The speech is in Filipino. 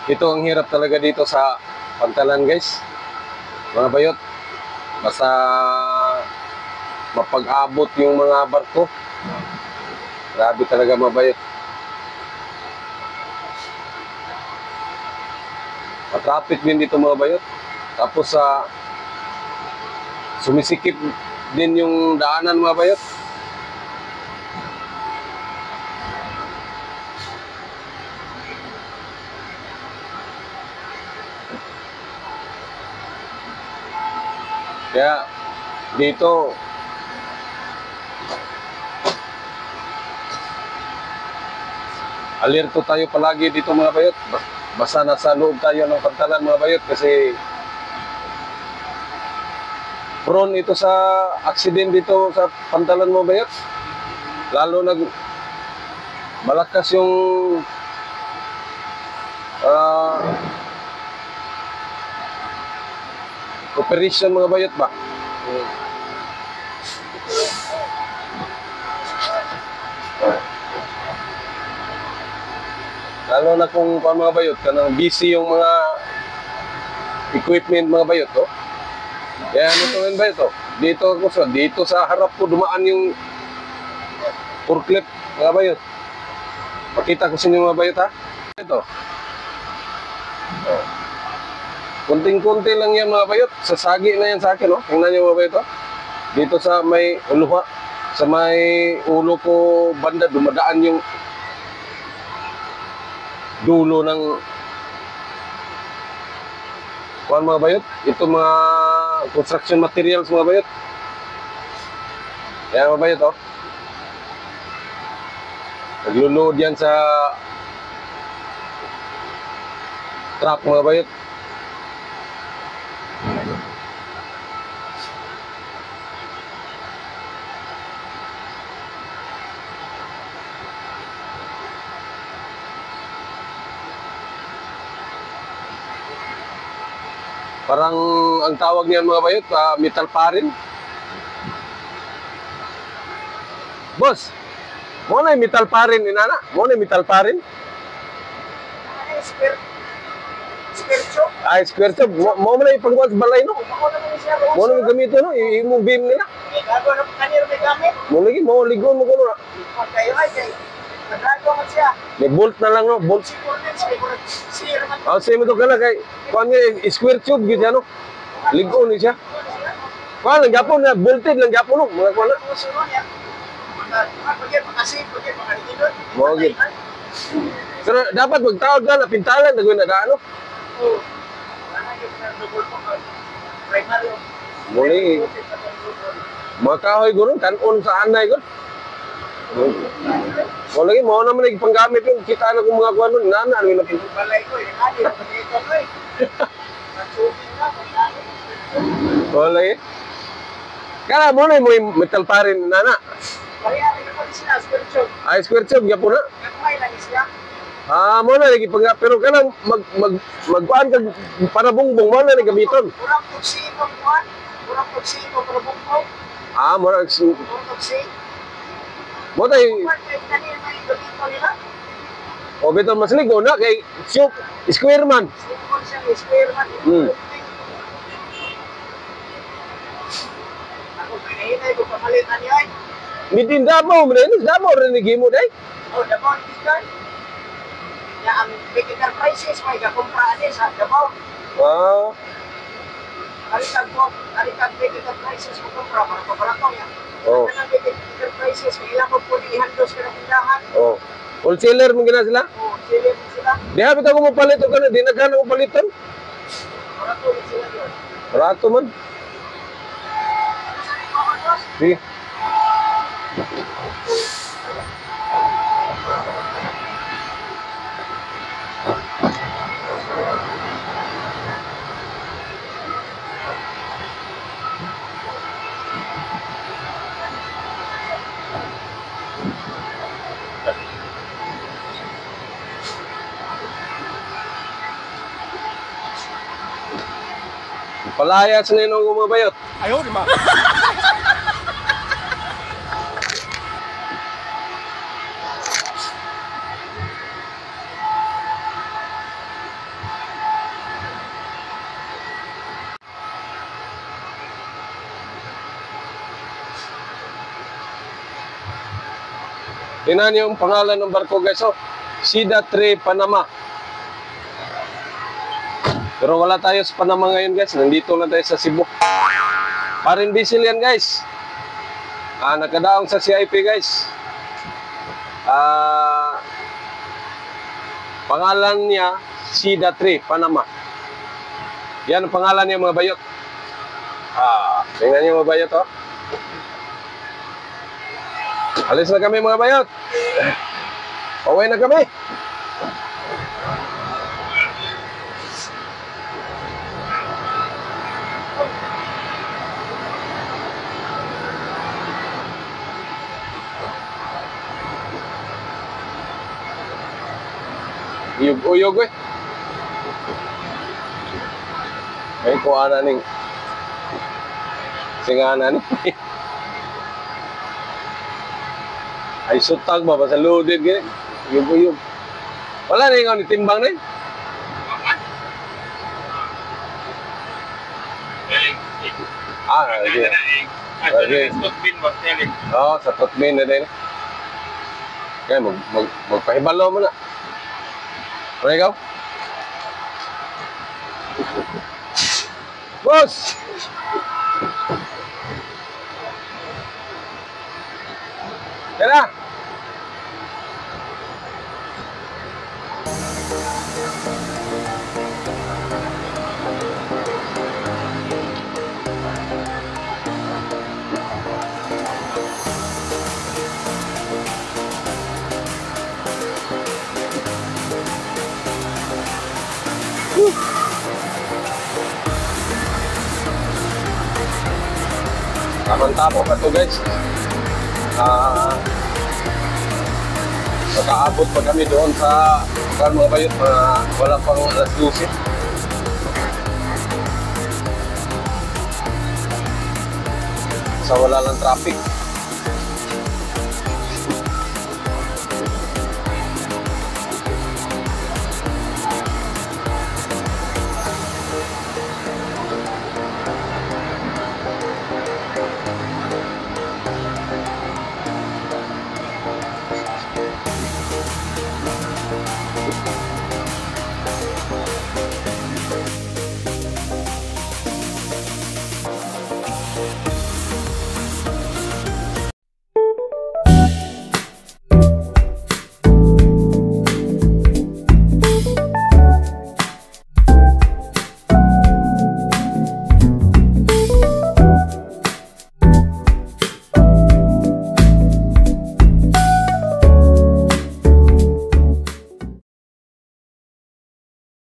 Ito ang hirap talaga dito sa Pantalan, guys. Mga bayot. Basta mapag-abot yung mga barko. Grabe talaga mga bayot. Matraffic din dito mga bayot. Tapos sumisikip din yung daanan mga bayot. Kaya dito alerto tayo palagi dito mga bayot. Basta nasa loob tayo ng Pantalan mga bayot kasi prone ito sa accident dito sa Pantalan mga bayot. Lalo malakas yung operation mga bayot ba? Lalo na kung mga bayot, kanang busy yung mga equipment mga bayot, oh. Kaya nito mga bayot, oh. Dito sa harap ko dumaan yung forklift mga bayot. Pakita ko sa inyo mga bayot ha. Ito. Oh. Kunting-kunti lang yan mga bayot. Sasagi na yan sa akin, oh. Tingnan niyo mga bayot, oh. Dito sa may uluha, sa may ulo ko banda, dumadaan yung dulo ng mga bayot. Ito mga construction materials mga bayot. Kaya mga bayot, oh. Nagluluod yan sa truck mga bayot. Parang ang tawag niyan mga bayot, metal parin. Boss, mo na metal parin inana? Mo na metal parin? Square chop. Square chop. Mo na ipagwas balay no? Mo na gamito no? Imong beam nila. Gago na kanir may gamit. Mo lagi mo ligon mo kuno na. Kayo ay kay. Nagago man siya. May bolt na lang no, bolt. Same to kana kay kuan nga square tube gid ano. Ligon ni siya. Kuan lang gapon na bolted lang gapon no, mga kuan na. Mo gid. Pero dapat magtawag ka na pintalan na gawin na ano. Muli. Makahoy guro kanon sa anay gud. Wala lagi mo naman panggamit yung kita na kung mga kuan nun nana ano na balay ko ani dito ko eh. Wala lagi. Kala mo na mo metal parin nana. Kaya ko sila square chop. Square chop gyapon na. Kamay lang siya. Mo na lagi pang pero kanang magkuan kag para bungbong mo na ni gamiton. Kurang tuksi mo kuan. Kurang tuksi mo para bungbong. Mo na Kurang tuksi. mo tay o beton mas ligo na kay square man. Square man. Ako kanina ko pamalitan niya. Midin Davao rin gimo day. Oh, Davao bigan. Ya ang bigger prices may gakumpaan sa Davao. Arikan bigger prices mo kumpra para pabarakong ya. Oh. Ang bigger prices may ilang po i-handles ka na tindahan. Oh. Wholesaler mo gina sila? Oh, sila mo sila. Diha bitaw ko mo palit og kana di naghan mo paliton. Barato sila yun. Barato man. Di. Palaya sa ninong gumabayot. Ayaw, di ba? Tingnan niyo yung pangalan ng barko guys. Oh. Sida 3 Panama. Pero wala tayo sa Panama ngayon guys. Nandito lang tayo sa Cebu. Parin Bisil yan guys. Nakadaong sa CIP guys. Pangalan niya Sida 3 Panama. Yan ang pangalan niya mga bayot. Tingnan niyo mga bayot oh. Alis na kami mga bayot. Pauwi na kami. Uyog-uyog eh. Ay, kuha na ning singana ni. Ay, sutag ba? Basta loaded gini. Uyog-uyog. Wala na yung timbang na eh. Okay. Okay. Sa tutbin na din. Kaya magpahibalo mo na. Ano ikaw? Boss! Kaya tamang-tapo pa ito guys. Makaabot pa kami doon sa mga bayot na wala pang alas 12. Sa wala lang traffic.